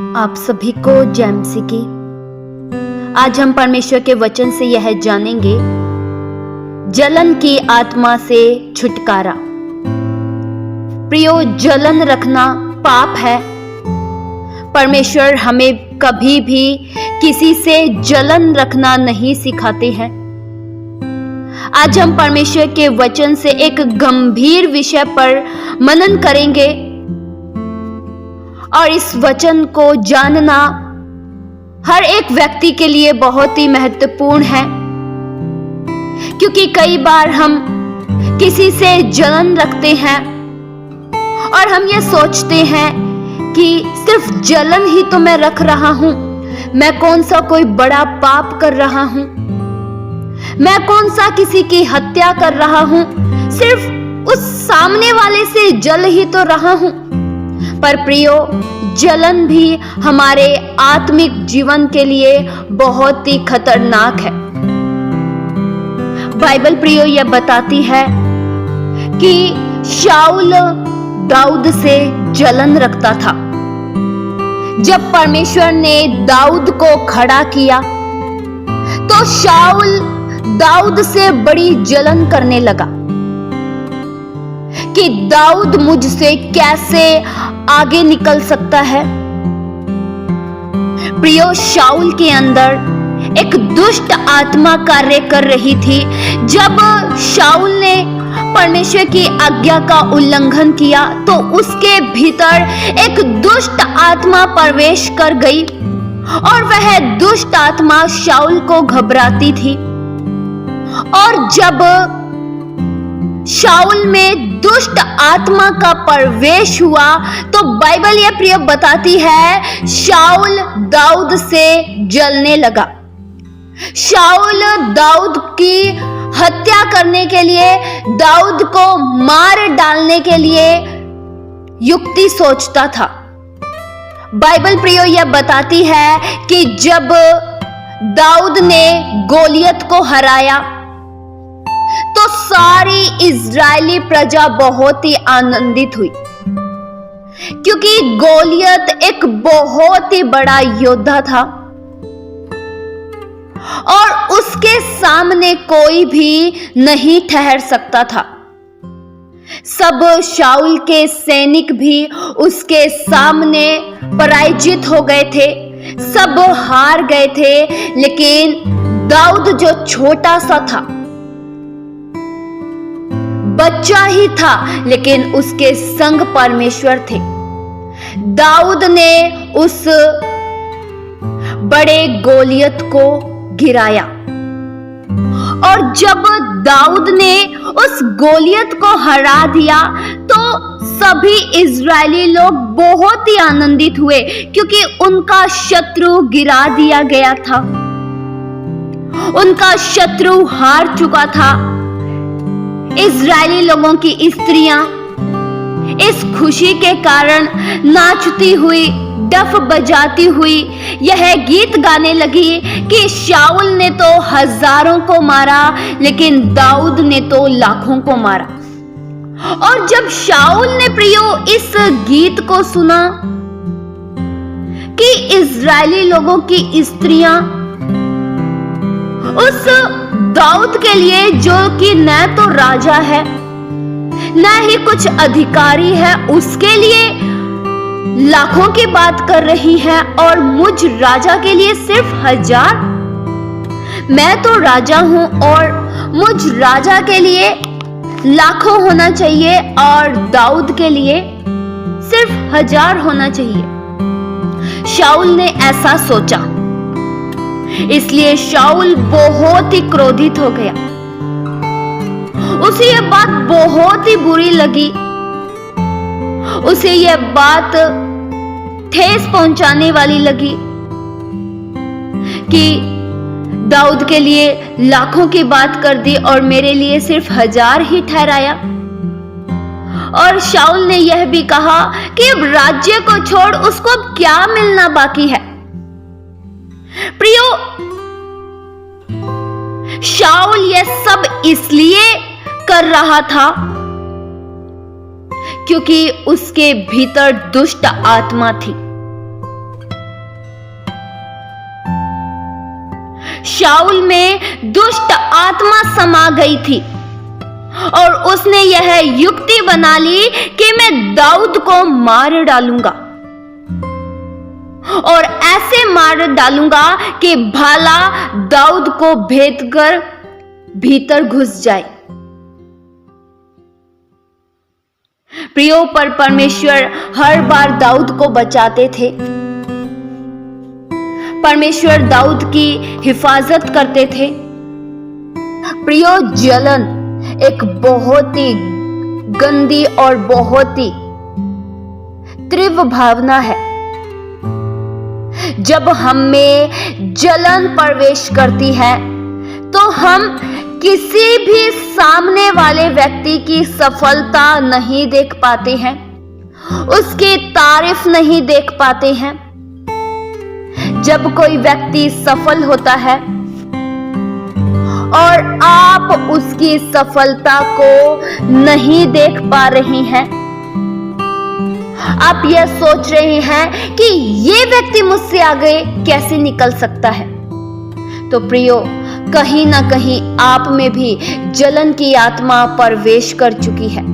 आप सभी को जय मसीह की। आज हम परमेश्वर के वचन से यह जानेंगे, जलन की आत्मा से छुटकारा। प्रियो, जलन रखना पाप है। परमेश्वर हमें कभी भी किसी से जलन रखना नहीं सिखाते हैं। आज हम परमेश्वर के वचन से एक गंभीर विषय पर मनन करेंगे और इस वचन को जानना हर एक व्यक्ति के लिए बहुत ही महत्वपूर्ण है, क्योंकि कई बार हम किसी से जलन रखते हैं और हम ये सोचते हैं कि सिर्फ जलन ही तो मैं रख रहा हूं, मैं कौन सा कोई बड़ा पाप कर रहा हूं, मैं कौन सा किसी की हत्या कर रहा हूं, सिर्फ उस सामने वाले से जल ही तो रहा हूं। पर प्रियो, जलन भी हमारे आत्मिक जीवन के लिए बहुत ही खतरनाक है। बाइबल प्रियो यह बताती है कि शाऊल दाऊद से जलन रखता था। जब परमेश्वर ने दाऊद को खड़ा किया तो शाऊल दाऊद से बड़ी जलन करने लगा कि दाऊद मुझसे कैसे आगे निकल सकता है। प्रियो, शाऊल के अंदर एक दुष्ट आत्मा कार्य कर रही थी। जब शाऊल ने परमेश्वर की आज्ञा का उल्लंघन किया तो उसके भीतर एक दुष्ट आत्मा प्रवेश कर गई और वह दुष्ट आत्मा शाऊल को घबराती थी। और जब शाऊल में दुष्ट आत्मा का प्रवेश हुआ तो बाइबल यह प्रिय बताती है, शाऊल दाऊद से जलने लगा। शाऊल दाऊद की हत्या करने के लिए, दाऊद को मार डालने के लिए युक्ति सोचता था। बाइबल प्रियो यह बताती है कि जब दाऊद ने गोलियत को हराया तो सारी इजरायली प्रजा बहुत ही आनंदित हुई, क्योंकि गोलियत एक बहुत ही बड़ा योद्धा था और उसके सामने कोई भी नहीं ठहर सकता था। सब शाऊल के सैनिक भी उसके सामने पराजित हो गए थे, सब हार गए थे। लेकिन दाऊद जो छोटा सा था, बच्चा ही था, लेकिन उसके संग परमेश्वर थे। दाऊद ने उस बड़े गोलियत को गिराया और जब दाऊद ने उस गोलियत को हरा दिया तो सभी इजरायली लोग बहुत ही आनंदित हुए, क्योंकि उनका शत्रु गिरा दिया गया था, उनका शत्रु हार चुका था। इजरायली लोगों की स्त्रियां इस खुशी के कारण नाचती हुई, डफ बजाती हुई यह गीत गाने लगी कि शाऊल ने तो हजारों को मारा, लेकिन दाऊद ने तो लाखों को मारा। और जब शाऊल ने प्रियो इस गीत को सुना कि इजरायली लोगों की स्त्रियां उस दाऊद के लिए, जो कि न तो राजा है न ही कुछ अधिकारी है, उसके लिए लाखों की बात कर रही है और मुझ राजा के लिए सिर्फ 1000। मैं तो राजा हूं और मुझ राजा के लिए लाखों होना चाहिए और दाऊद के लिए सिर्फ 1000 होना चाहिए। शाऊल ने ऐसा सोचा, इसलिए शाऊल बहुत ही क्रोधित हो गया। उसे यह बात बहुत ही बुरी लगी, उसे यह बात ठेस पहुंचाने वाली लगी कि दाऊद के लिए लाखों की बात कर दी और मेरे लिए सिर्फ 1000 ही ठहराया। और शाऊल ने यह भी कहा कि अब राज्य को छोड़ उसको अब क्या मिलना बाकी है। प्रियो, शाऊल यह सब इसलिए कर रहा था क्योंकि उसके भीतर दुष्ट आत्मा थी। शाऊल में दुष्ट आत्मा समा गई थी और उसने यह युक्ति बना ली कि मैं दाऊद को मार डालूंगा और ऐसे मार डालूंगा कि भाला दाऊद को भेद कर भीतर घुस जाए। प्रियो, पर परमेश्वर हर बार दाऊद को बचाते थे। परमेश्वर दाऊद की हिफाजत करते थे। प्रियो, जलन एक बहुत ही गंदी और बहुत ही तीव्र भावना है। जब हम में जलन प्रवेश करती है तो हम किसी भी सामने वाले व्यक्ति की सफलता नहीं देख पाते हैं, उसकी तारीफ नहीं देख पाते हैं। जब कोई व्यक्ति सफल होता है और आप उसकी सफलता को नहीं देख पा रही हैं, आप यह सोच रहे हैं कि ये व्यक्ति मुझसे आगे कैसे निकल सकता है, तो प्रियो, कहीं ना कहीं आप में भी जलन की आत्मा प्रवेश कर चुकी है।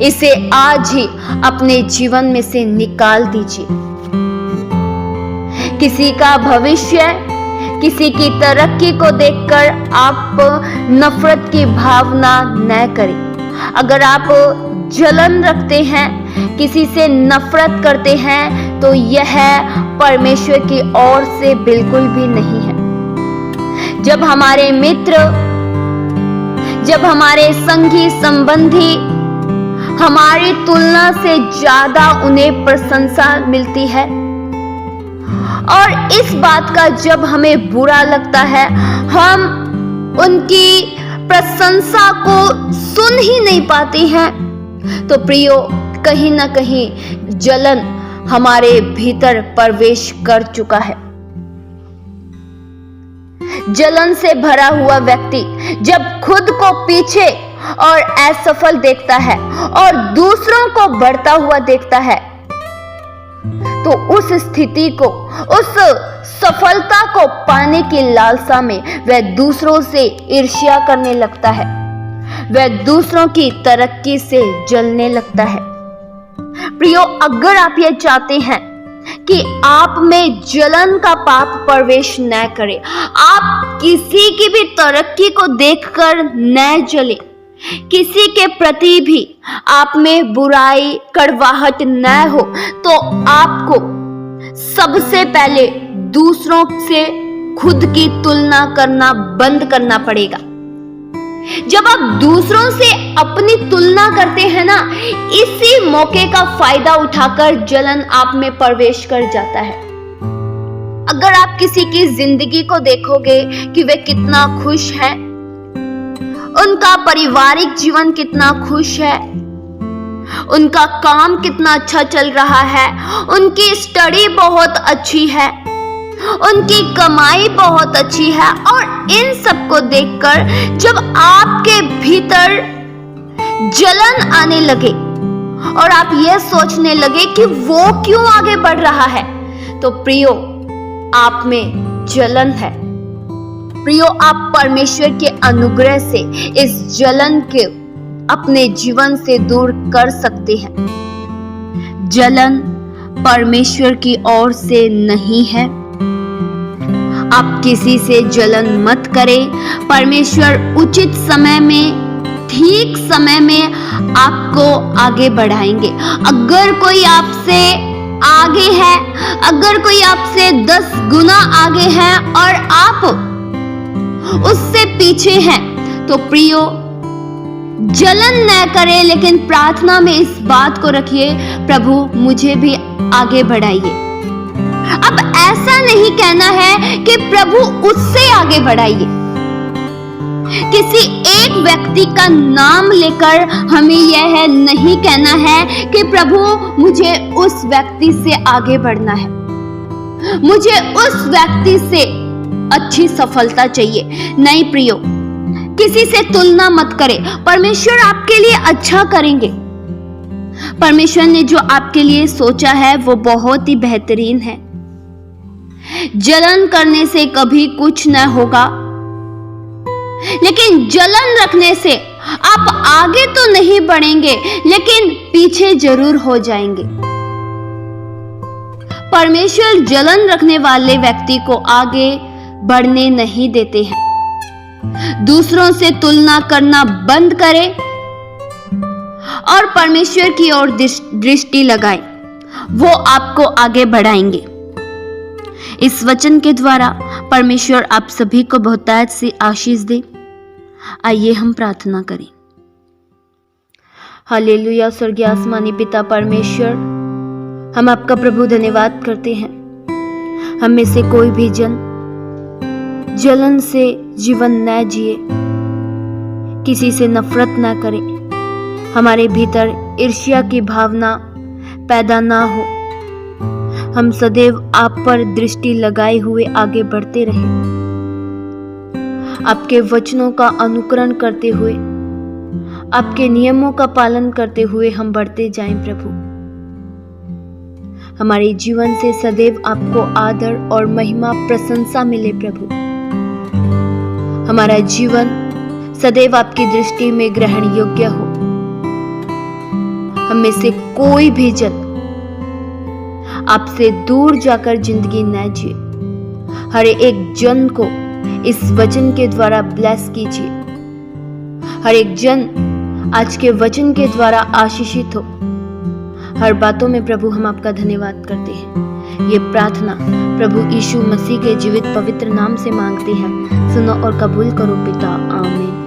इसे आज ही अपने जीवन में से निकाल दीजिए। किसी का भविष्य, किसी की तरक्की को देखकर आप नफरत की भावना न करें। अगर आप जलन रखते हैं, किसी से नफरत करते हैं, तो यह परमेश्वर की ओर से बिल्कुल भी नहीं है। जब हमारे मित्र, जब हमारे संगी संबंधी हमारी तुलना से ज्यादा उन्हें प्रशंसा मिलती है और इस बात का जब हमें बुरा लगता है, हम उनकी प्रशंसा को सुन ही नहीं पाते हैं, तो प्रियो, कहीं ना कहीं जलन हमारे भीतर प्रवेश कर चुका है। जलन से भरा हुआ व्यक्ति जब खुद को पीछे और असफल देखता है और दूसरों को बढ़ता हुआ देखता है, तो उस स्थिति को, उस सफलता को पाने की लालसा में वह दूसरों से ईर्ष्या करने लगता है, वह दूसरों की तरक्की से जलने लगता है। प्रियो, अगर आप ये चाहते हैं कि आप में जलन का पाप प्रवेश न करे, आप किसी की भी तरक्की को देखकर न जले, किसी के प्रति भी आप में बुराई, कड़वाहट न हो, तो आपको सबसे पहले दूसरों से खुद की तुलना करना बंद करना पड़ेगा। जब आप दूसरों से अपनी तुलना करते हैं ना, इसी मौके का फायदा उठाकर जलन आप में प्रवेश कर जाता है। अगर आप किसी की जिंदगी को देखोगे कि वे कितना खुश हैं, उनका पारिवारिक जीवन कितना खुश है, उनका काम कितना अच्छा चल रहा है, उनकी स्टडी बहुत अच्छी है, उनकी कमाई बहुत अच्छी है, और इन सबको देखकर जब आपके भीतर जलन आने लगे और आप यह सोचने लगे कि वो क्यों आगे बढ़ रहा है, तो प्रियो, आप में जलन है। प्रियो, आप परमेश्वर के अनुग्रह से इस जलन के अपने जीवन से दूर कर सकते हैं। जलन परमेश्वर की ओर से नहीं है। आप किसी से जलन मत करें। परमेश्वर उचित समय में, ठीक समय में आपको आगे बढ़ाएंगे। अगर कोई आपसे आगे है, अगर कोई आपसे 10 गुना आगे है और आप उससे पीछे हैं, तो प्रियो, जलन न करें, लेकिन प्रार्थना में इस बात को रखिए, प्रभु मुझे भी आगे बढ़ाइए। अब ऐसा नहीं कहना है कि प्रभु उससे आगे बढ़ाइए। किसी एक व्यक्ति का नाम लेकर हमें यह नहीं कहना है कि प्रभु मुझे उस व्यक्ति से आगे बढ़ना है, मुझे उस व्यक्ति से अच्छी सफलता चाहिए। नहीं प्रियो, किसी से तुलना मत करें। परमेश्वर आपके लिए अच्छा करेंगे। परमेश्वर ने जो आपके लिए सोचा है वो बहुत ही बेहतरीन है। जलन करने से कभी कुछ न होगा, लेकिन जलन रखने से आप आगे तो नहीं बढ़ेंगे, लेकिन पीछे जरूर हो जाएंगे। परमेश्वर जलन रखने वाले व्यक्ति को आगे बढ़ने नहीं देते हैं। दूसरों से तुलना करना बंद करें और परमेश्वर की ओर दृष्टि लगाएं, वो आपको आगे बढ़ाएंगे। इस वचन के द्वारा परमेश्वर आप सभी को बहुतायत से आशीष दे। आइए हम प्रार्थना करें। हालेलुया। स्वर्गीय आसमानी पिता परमेश्वर, हम आपका प्रभु धन्यवाद करते हैं। हम में से कोई भी जलन से जीवन न जिए, किसी से नफरत न करे, हमारे भीतर ईर्ष्या की भावना पैदा ना हो। हम सदैव आप पर दृष्टि लगाए हुए आगे बढ़ते रहें, आपके वचनों का अनुकरण करते हुए, आपके नियमों का पालन करते हुए हम बढ़ते जाएं। प्रभु, हमारे जीवन से सदैव आपको आदर और महिमा प्रशंसा मिले। प्रभु, हमारा जीवन सदैव आपकी दृष्टि में ग्रहण योग्य हो। हम में से कोई भी जन आपसे दूर जाकर जिंदगी न जिए। हर एक जन को इस वचन के द्वारा ब्लेस कीजिए। हर एक जन आज के वचन के द्वारा आशीषित हो। हर बातों में प्रभु हम आपका धन्यवाद करते हैं। ये प्रार्थना प्रभु यीशु मसीह के जीवित पवित्र नाम से मांगते हैं। सुनो और कबूल करो पिता। आमीन।